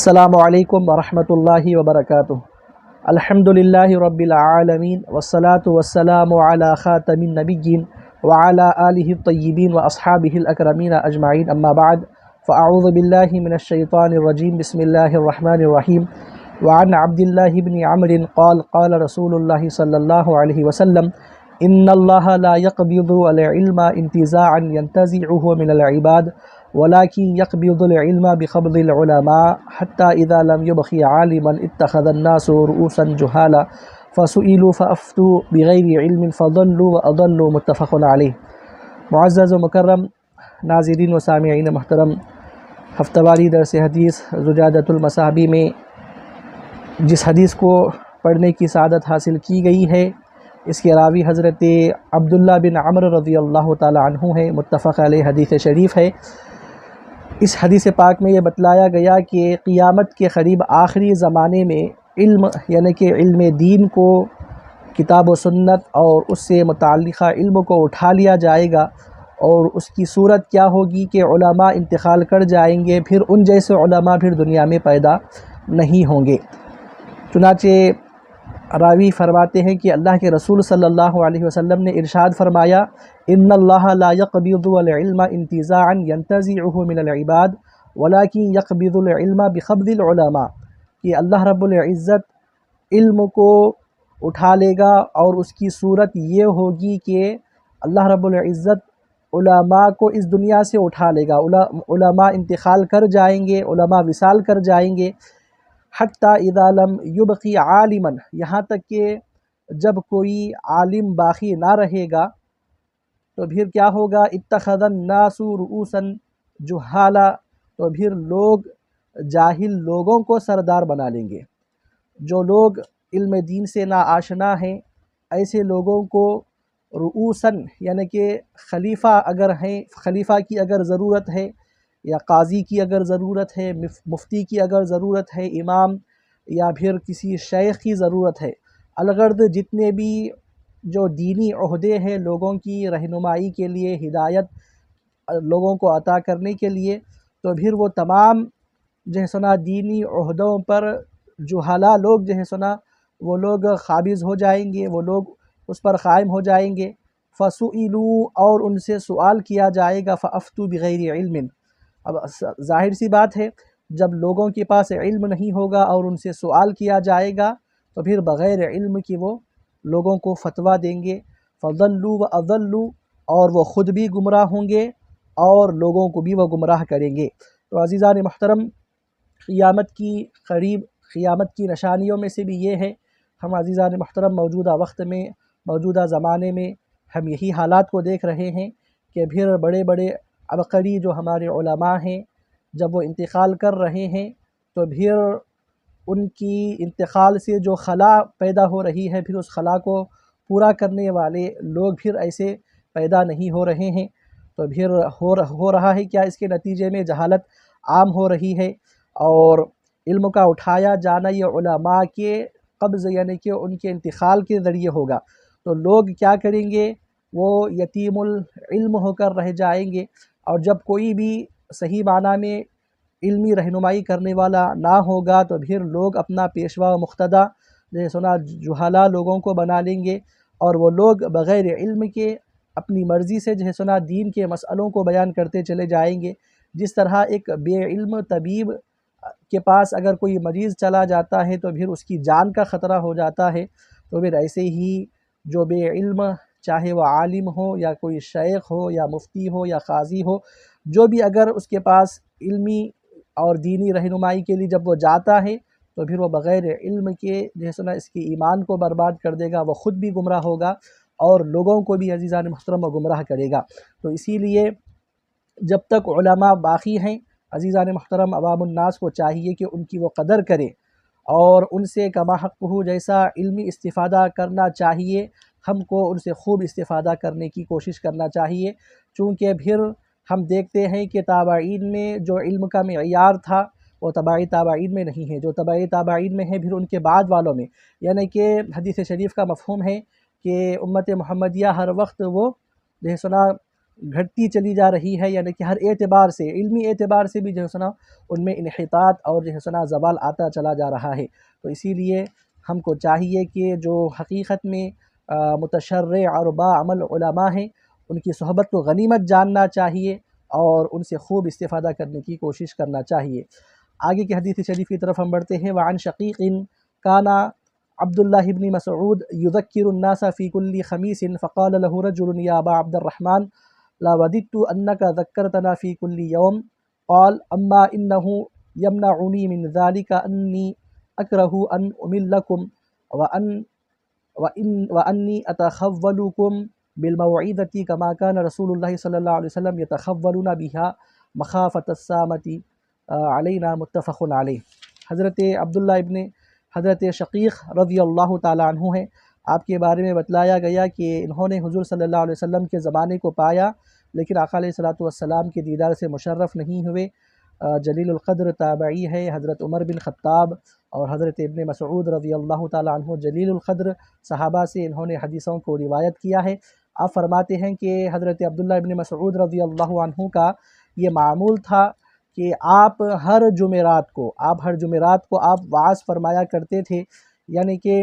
السلام علیکم ورحمۃ اللہ وبرکاتہ۔ الحمدللہ رب العالمین والصلاة والسلام علی خاتم النبیین وعلی آلہ الطیبین واصحابہ الاکرمین اجمعین، اما بعد فاعوذ باللہ من الشیطان الرجیم، بسم اللہ الرحمن الرحیم۔ وعن عبد اللہ بن عمرو قال قال رسول اللہ صلی اللہ علیہ وسلم ان اللہ لا يقبض العلم انتزاعا ينتزعه من العباد ولكن يقبض العلم بقبض العلماء حتى إذا لم يبق عالما اتخذ الناس رؤوسا جهالا فسئلوا فأفتوا بغير علم فضلوا وأضلوا، متفق علیہ۔ معزز و مکرم ناظرین و سامعین محترم، ہفتہ واری درس حدیث زجاجۃ المصابیح میں جس حدیث کو پڑھنے کی سعادت حاصل کی گئی ہے، اس کے راوی حضرت عبداللہ بن عمرو رضی اللہ تعالی عنہ ہے، متفق علیہ حدیث شریف ہے۔ اس حدیث پاک میں یہ بتلایا گیا کہ قیامت کے قریب آخری زمانے میں علم یعنی کہ علم دین کو، کتاب و سنت اور اس سے متعلقہ علم کو اٹھا لیا جائے گا، اور اس کی صورت کیا ہوگی کہ علماء انتقال کر جائیں گے، پھر ان جیسے علماء پھر دنیا میں پیدا نہیں ہوں گے۔ چنانچہ راوی فرماتے ہیں کہ اللہ کے رسول صلی اللہ علیہ وسلم نے ارشاد فرمایا ان اللہ لا يقبض العلم انتزاعا ينتزعه من العباد ولكن يقبض العلم بقبض العلماء، کہ اللہ رب العزت علم کو اٹھا لے گا، اور اس کی صورت یہ ہوگی کہ اللہ رب العزت علماء کو اس دنیا سے اٹھا لے گا، علماء انتقال کر جائیں گے، علماء وصال کر جائیں گے، حتی اذا لم یبقی عالما، یہاں تک کہ جب کوئی عالم باقی نہ رہے گا تو پھر کیا ہوگا، اتخذ الناس رؤوسا جہالا، تو پھر لوگ جاہل لوگوں کو سردار بنا لیں گے۔ جو لوگ علم دین سے نا آشنا ہیں، ایسے لوگوں کو رؤوساً یعنی کہ خلیفہ اگر ہیں، خلیفہ کی اگر ضرورت ہے، یا قاضی کی اگر ضرورت ہے، مفتی کی اگر ضرورت ہے، امام یا پھر کسی شیخ کی ضرورت ہے، الغرض جتنے بھی جو دینی عہدے ہیں لوگوں کی رہنمائی کے لیے، ہدایت لوگوں کو عطا کرنے کے لیے، تو پھر وہ تمام جو ہے سنا دینی عہدوں پر جہالا لوگ جو ہے سنا وہ لوگ قابض ہو جائیں گے، وہ لوگ اس پر قائم ہو جائیں گے۔ فسئلوا، اور ان سے سوال کیا جائے گا، فافتوا بغیر علم، اب ظاہر سی بات ہے جب لوگوں کے پاس علم نہیں ہوگا اور ان سے سوال کیا جائے گا تو پھر بغیر علم کی وہ لوگوں کو فتویٰ دیں گے، فضلوا واضلوا، اور وہ خود بھی گمراہ ہوں گے اور لوگوں کو بھی وہ گمراہ کریں گے۔ تو عزیزان محترم، قیامت کی قریب قیامت کی نشانیوں میں سے بھی یہ ہے، ہم عزیزان محترم موجودہ وقت میں، موجودہ زمانے میں ہم یہی حالات کو دیکھ رہے ہیں کہ پھر بڑے بڑے عبقری جو ہمارے علماء ہیں، جب وہ انتقال کر رہے ہیں تو پھر ان کی انتقال سے جو خلا پیدا ہو رہی ہے، پھر اس خلا کو پورا کرنے والے لوگ پھر ایسے پیدا نہیں ہو رہے ہیں، تو پھر ہو رہا ہے کیا، اس کے نتیجے میں جہالت عام ہو رہی ہے، اور علم کا اٹھایا جانا یہ علماء کے قبض یعنی کہ ان کے انتقال کے ذریعے ہوگا، تو لوگ کیا کریں گے، وہ یتیم العلم ہو کر رہ جائیں گے، اور جب کوئی بھی صحیح معنی میں علمی رہنمائی کرنے والا نہ ہوگا تو پھر لوگ اپنا پیشوا و مقتدیٰ جو ہے سنا جہالا لوگوں کو بنا لیں گے، اور وہ لوگ بغیر علم کے اپنی مرضی سے جو ہے سنا دین کے مسئلوں کو بیان کرتے چلے جائیں گے۔ جس طرح ایک بے علم طبیب کے پاس اگر کوئی مریض چلا جاتا ہے تو پھر اس کی جان کا خطرہ ہو جاتا ہے، تو پھر ایسے ہی جو بے علم، چاہے وہ عالم ہو یا کوئی شیخ ہو یا مفتی ہو یا قاضی ہو، جو بھی اگر اس کے پاس علمی اور دینی رہنمائی کے لیے جب وہ جاتا ہے تو پھر وہ بغیر علم کے جو ہے سنا اس کی ایمان کو برباد کر دے گا، وہ خود بھی گمراہ ہوگا اور لوگوں کو بھی عزیزان محترم گمراہ کرے گا۔ تو اسی لیے جب تک علماء باقی ہیں، عزیزان محترم عوام الناس کو چاہیے کہ ان کی وہ قدر کریں، اور ان سے کما حقہ جیسا علمی استفادہ کرنا چاہیے، ہم کو ان سے خوب استفادہ کرنے کی کوشش کرنا چاہیے، چونکہ پھر ہم دیکھتے ہیں کہ تابعین میں جو علم کا معیار تھا وہ تبع تابعین میں نہیں ہے، جو تبع تابعین میں ہے پھر ان کے بعد والوں میں، یعنی کہ حدیث شریف کا مفہوم ہے کہ امت محمدیہ ہر وقت وہ جو ہے سنا گھٹتی چلی جا رہی ہے، یعنی کہ ہر اعتبار سے، علمی اعتبار سے بھی جو ہے سنا ان میں انحطاط اور جو ہے سنا زوال آتا چلا جا رہا ہے۔ تو اسی لیے ہم کو چاہیے کہ جو حقیقت میں متشرع اور باعمل علماء ہیں، ان کی صحبت کو غنیمت جاننا چاہیے اور ان سے خوب استفادہ کرنے کی کوشش کرنا چاہیے۔ آگے کی حدیث شریف کی طرف ہم بڑھتے ہیں۔ وعن شقیق کانا عبداللہ بن مسعود یذکر الناس فی کل خمیس فقال له رجل یا ابا عبد الرحمن لا وددت انک ذکرتنا فی کل یوم قال اما انه یمنعنی من ذلك انی اکرہ ان املکم وانی اتخولکم بالموعظة كما كان رسول اللہ صلی اللہ علیہ وسلم یتخولنا بها مخافة السامة علینا متفق علیہ۔ حضرت عبداللہ ابن حضرت شقیق رضی اللہ تعالیٰ عنہ ہیں، آپ کے بارے میں بتلایا گیا کہ انہوں نے حضور صلی اللہ علیہ وسلم کے زمانے کو پایا، لیکن آقا علیہ الصلوۃ والسلام کے دیدار سے مشرف نہیں ہوئے۔ جلیل القدر تابعی ہے، حضرت عمر بن خطاب اور حضرت ابن مسعود رضی اللہ تعالیٰ عنہ جلیل القدر صحابہ سے انہوں نے حدیثوں کو روایت کیا ہے۔ آپ فرماتے ہیں کہ حضرت عبداللہ ابن مسعود رضی اللہ عنہ کا یہ معمول تھا کہ آپ ہر جمعرات کو آپ وعظ فرمایا کرتے تھے، یعنی کہ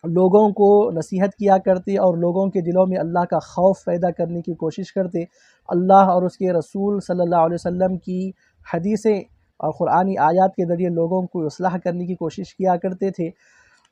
لوگوں کو نصیحت کیا کرتے اور لوگوں کے دلوں میں اللہ کا خوف پیدا کرنے کی کوشش کرتے، اللہ اور اس کے رسول صلی اللہ علیہ وسلم کی حدیثیں اور قرآنی آیات کے ذریعے لوگوں کو اصلاح کرنے کی کوشش کیا کرتے تھے۔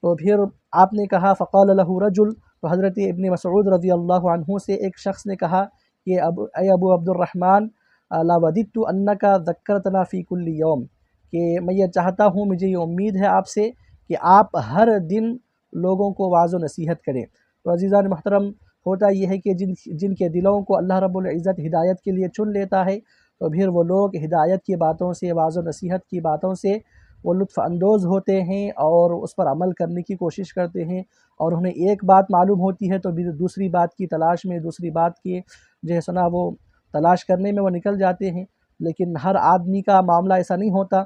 تو پھر آپ نے کہا فقال له رجل، تو حضرت ابن مسعود رضی اللہ عنہ سے ایک شخص نے کہا کہ اے ابو عبد الرحمن لا وددت انک ذکرتنا فی کل یوم، کہ میں یہ چاہتا ہوں، مجھے یہ امید ہے آپ سے کہ آپ ہر دن لوگوں کو واعظ و نصیحت کریں۔ تو عزیزان محترم، ہوتا یہ ہے کہ جن کے دلوں کو اللہ رب العزت ہدایت کے لیے چن لیتا ہے، تو پھر وہ لوگ ہدایت کی باتوں سے، واعظ و نصیحت کی باتوں سے وہ لطف اندوز ہوتے ہیں اور اس پر عمل کرنے کی کوشش کرتے ہیں، اور انہیں ایک بات معلوم ہوتی ہے تو دوسری بات کی تلاش میں، دوسری بات کی جو ہے سنا وہ تلاش کرنے میں وہ نکل جاتے ہیں۔ لیکن ہر آدمی کا معاملہ ایسا نہیں ہوتا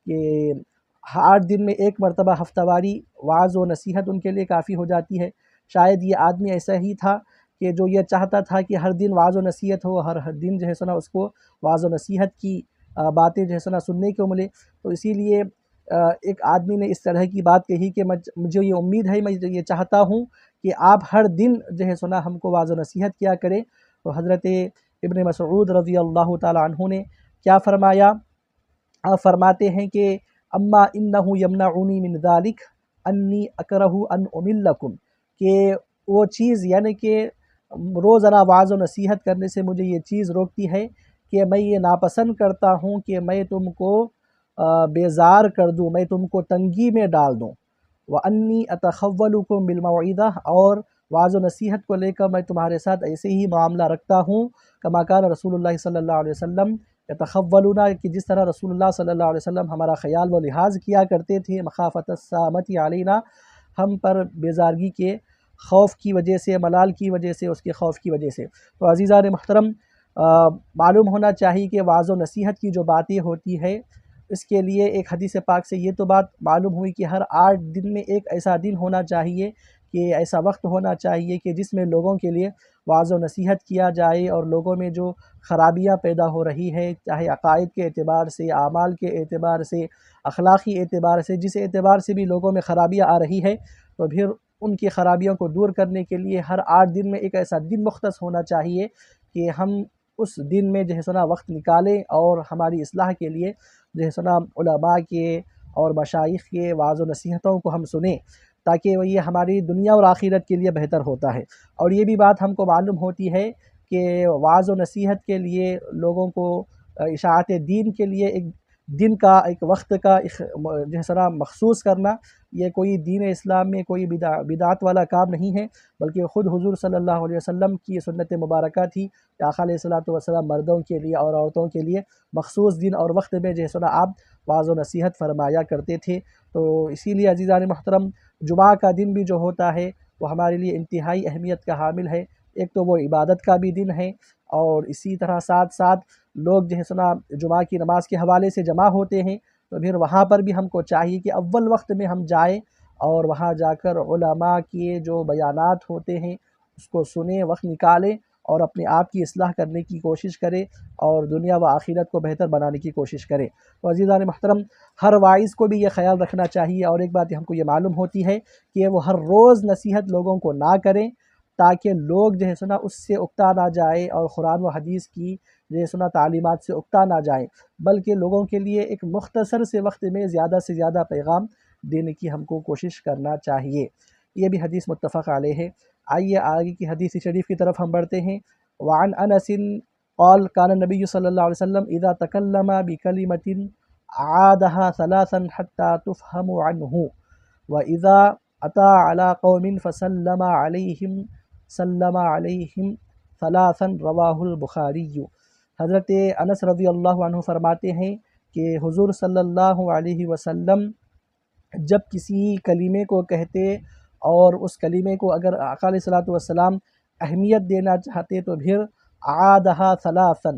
کہ 8 دن میں ایک مرتبہ ہفتہ واری واعظ و نصیحت ان کے لیے کافی ہو جاتی ہے۔ شاید یہ آدمی ایسا ہی تھا کہ جو یہ چاہتا تھا کہ ہر دن واعظ و نصیحت ہو، ہر دن جو ہے سنا اس کو واعظ و نصیحت کی باتیں جو ہے سنا سننے کو ملے، تو اسی لیے ایک آدمی نے اس طرح کی بات کہی کہ مجھے یہ امید ہے، میں یہ چاہتا ہوں کہ آپ ہر دن جو ہے سنا ہم کو واعظ و نصیحت کیا کریں۔ تو حضرت ابن مسعود رضی اللہ تعالی عنہ نے کیا فرمایا؟ آپ فرماتے ہیں کہ اما انہ یمنعنی من ذلک انی اکرہ ان املکم، کہ وہ چیز یعنی کہ روزانہ واعظ و نصیحت کرنے سے مجھے یہ چیز روکتی ہے کہ میں یہ ناپسند کرتا ہوں کہ میں تم کو بیزار کر دوں، میں تم کو تنگی میں ڈال دوں۔ وانی اتخولکم بالموعظہ، اور واعظ و نصیحت کو لے کر میں تمہارے ساتھ ایسے ہی معاملہ رکھتا ہوں کما کان رسول اللہ صلی اللہ علیہ وسلم یتخولنا، کہ جس طرح رسول اللہ صلی اللہ علیہ وسلم ہمارا خیال و لحاظ کیا کرتے تھے، مخافۃ السامۃ علینا، ہم پر بیزارگی کے خوف کی وجہ سے، ملال کی وجہ سے، اس کے خوف کی وجہ سے۔ تو عزیزان محترم، معلوم ہونا چاہیے کہ واعظ و نصیحت کی جو باتیں ہوتی ہے، اس کے لیے ایک حدیث پاک سے یہ تو بات معلوم ہوئی کہ ہر 8 دن میں ایک ایسا دن ہونا چاہیے، کہ ایسا وقت ہونا چاہیے کہ جس میں لوگوں کے لیے واعظ و نصیحت کیا جائے، اور لوگوں میں جو خرابیاں پیدا ہو رہی ہے، چاہے عقائد کے اعتبار سے، اعمال کے اعتبار سے، اخلاقی اعتبار سے، جس اعتبار سے بھی لوگوں میں خرابیاں آ رہی ہے، تو پھر ان کی خرابیوں کو دور کرنے کے لیے ہر 8 دن میں ایک ایسا دن مختص ہونا چاہیے کہ ہم اس دن میں جو ہے سنا وقت نکالیں اور ہماری اصلاح کے لیے جو ہے سنا علماء کے اور مشائخ کے واعظ و نصیحتوں کو ہم سنیں، تاکہ وہ یہ ہماری دنیا اور آخرت کے لیے بہتر ہوتا ہے۔ اور یہ بھی بات ہم کو معلوم ہوتی ہے کہ واعظ و نصیحت کے لیے لوگوں کو اشاعت دین کے لیے ایک دن کا، ایک وقت کا جو ہے سنا مخصوص کرنا، یہ کوئی دین اسلام میں کوئی بدعت والا کام نہیں ہے، بلکہ خود حضور صلی اللہ علیہ وسلم کی سنت مبارکہ تھی کہ آقا علیہ الصلوۃ والسلام مردوں کے لیے اور عورتوں کے لیے مخصوص دن اور وقت میں جو ہے سنا آپ واعظ و نصیحت فرمایا کرتے تھے۔ تو اسی لیے عزیزان محترم، جمعہ کا دن بھی جو ہوتا ہے وہ ہمارے لیے انتہائی اہمیت کا حامل ہے۔ ایک تو وہ عبادت کا بھی دن ہے، اور اسی طرح ساتھ ساتھ لوگ جو ہے سنا جمعہ کی نماز کے حوالے سے جمع ہوتے ہیں، تو پھر وہاں پر بھی ہم کو چاہیے کہ اول وقت میں ہم جائیں اور وہاں جا کر علماء کے جو بیانات ہوتے ہیں اس کو سنیں، وقت نکالیں اور اپنے آپ کی اصلاح کرنے کی کوشش کرے اور دنیا و آخرت کو بہتر بنانے کی کوشش کرے۔ تو عزیزان محترم، ہر واعظ کو بھی یہ خیال رکھنا چاہیے، اور ایک بات ہم کو یہ معلوم ہوتی ہے کہ وہ ہر روز نصیحت لوگوں کو نہ کریں، تاکہ لوگ جو ہے سنا اس سے اکتا نہ جائے اور قرآن و حدیث کی جو ہے سنا تعلیمات سے اکتا نہ جائیں، بلکہ لوگوں کے لیے ایک مختصر سے وقت میں زیادہ سے زیادہ پیغام دینے کی ہم کو کوشش کرنا چاہیے۔ یہ بھی حدیث متفق علیہ ہے۔ آئیے آگے کی حدیث شریف کی طرف ہم بڑھتے ہیں۔ وعن انس قال كان النبي صلی اللہ علیہ وسلم اذا تکلم بکلمۃ عادها ثلاثا حتى تفهم عنه وإذا أتى على قوم فسلم عليهم سلم عليهم ثلاثا رواہ البخاری۔ حضرت انس رضی اللہ عنہ فرماتے ہیں کہ حضور صلی اللہ علیہ وسلم جب کسی کلمے کو کہتے اور اس کلمے کو اگر آقا علیہ الصلوۃ والسلام اہمیت دینا چاہتے تو پھر عادہا ثلاثا،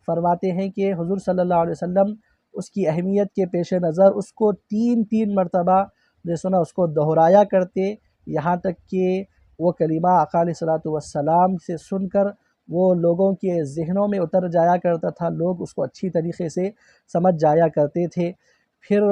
فرماتے ہیں کہ حضور صلی اللہ علیہ وسلم اس کی اہمیت کے پیش نظر اس کو تین مرتبہ جو سنا اس کو دہرایا کرتے، یہاں تک کہ وہ کلمہ آقا علیہ الصلوۃ والسلام سے سن کر وہ لوگوں کے ذہنوں میں اتر جایا کرتا تھا، لوگ اس کو اچھی طریقے سے سمجھ جایا کرتے تھے۔ پھر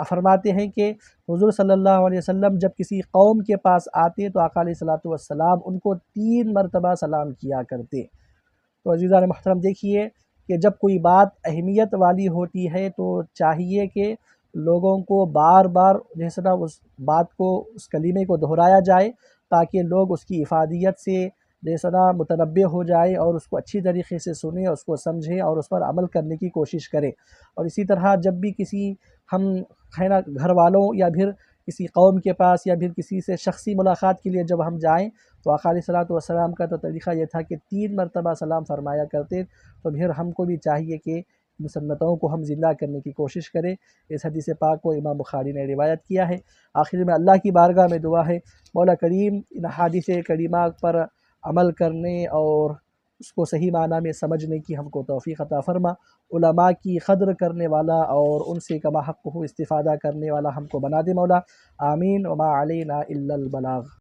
فرماتے ہیں کہ حضور صلی اللہ علیہ وسلم جب کسی قوم کے پاس آتے تو آقا علیہ الصلوۃ والسلام ان کو 3 مرتبہ سلام کیا کرتے۔ تو عزیزان محترم دیکھیے کہ جب کوئی بات اہمیت والی ہوتی ہے تو چاہیے کہ لوگوں کو بار بار جیسے نا اس بات کو، اس کلمے کو دہرایا جائے، تاکہ لوگ اس کی افادیت سے جیسے نا متنبع ہو جائے اور اس کو اچھی طریقے سے سنیں، اس کو سمجھیں اور اس پر عمل کرنے کی کوشش کریں۔ اور اسی طرح جب بھی کسی ہم ہے نا گھر والوں یا پھر کسی قوم کے پاس یا پھر کسی سے شخصی ملاقات کے لیے جب ہم جائیں تو آقا علیہ الصلوۃ والسلام کا تو طریقہ یہ تھا کہ 3 مرتبہ سلام فرمایا کرتے۔ تو پھر ہم کو بھی چاہیے کہ ان سنتوں کو ہم زندہ کرنے کی کوشش کریں۔ اس حدیث پاک کو امام بخاری نے روایت کیا ہے۔ آخر میں اللہ کی بارگاہ میں دعا ہے مولا کریم ان حدیث کریمہ پر عمل کرنے اور اس کو صحیح معنی میں سمجھنے کی ہم کو توفیق عطا فرما، علماء کی قدر کرنے والا اور ان سے کما حق ہو استفادہ کرنے والا ہم کو بنا دے مولا، آمین۔ وما علینا الا البلاغ۔